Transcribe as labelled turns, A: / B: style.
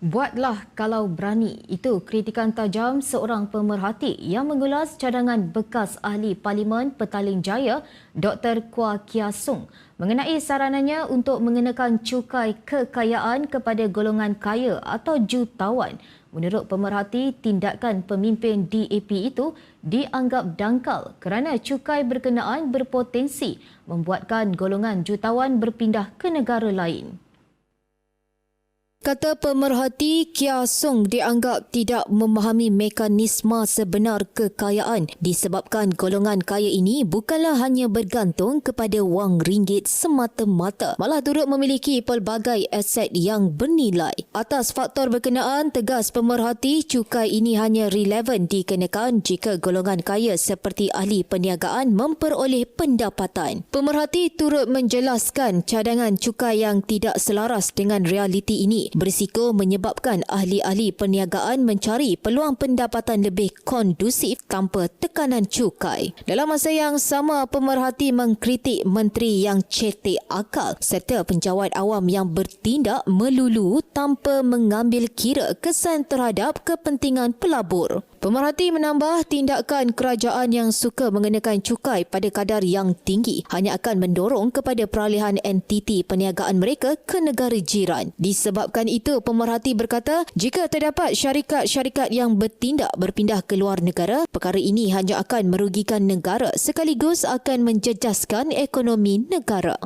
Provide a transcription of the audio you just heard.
A: Buatlah kalau berani. Itu kritikan tajam seorang pemerhati yang mengulas cadangan bekas ahli Parlimen Petaling Jaya, Dr. Kwa Kia Sung, mengenai saranannya untuk mengenakan cukai kekayaan kepada golongan kaya atau jutawan. Menurut pemerhati, tindakan pemimpin DAP itu dianggap dangkal kerana cukai berkenaan berpotensi membuatkan golongan jutawan berpindah ke negara lain. Kata pemerhati, Kia Sung dianggap tidak memahami mekanisme sebenar kekayaan disebabkan golongan kaya ini bukanlah hanya bergantung kepada wang ringgit semata-mata, malah turut memiliki pelbagai aset yang bernilai. Atas faktor berkenaan, tegas pemerhati, cukai ini hanya relevan dikenakan jika golongan kaya seperti ahli perniagaan memperoleh pendapatan. Pemerhati turut menjelaskan cadangan cukai yang tidak selaras dengan realiti ini berisiko menyebabkan ahli-ahli perniagaan mencari peluang pendapatan lebih kondusif tanpa tekanan cukai. Dalam masa yang sama, pemerhati mengkritik menteri yang cetek akal serta penjawat awam yang bertindak melulu tanpa mengambil kira kesan terhadap kepentingan pelabur. Pemerhati menambah tindakan kerajaan yang suka mengenakan cukai pada kadar yang tinggi hanya akan mendorong kepada peralihan entiti perniagaan mereka ke negara jiran. Disebabkan itu, pemerhati berkata jika terdapat syarikat-syarikat yang bertindak berpindah ke luar negara, perkara ini hanya akan merugikan negara sekaligus akan menjejaskan ekonomi negara.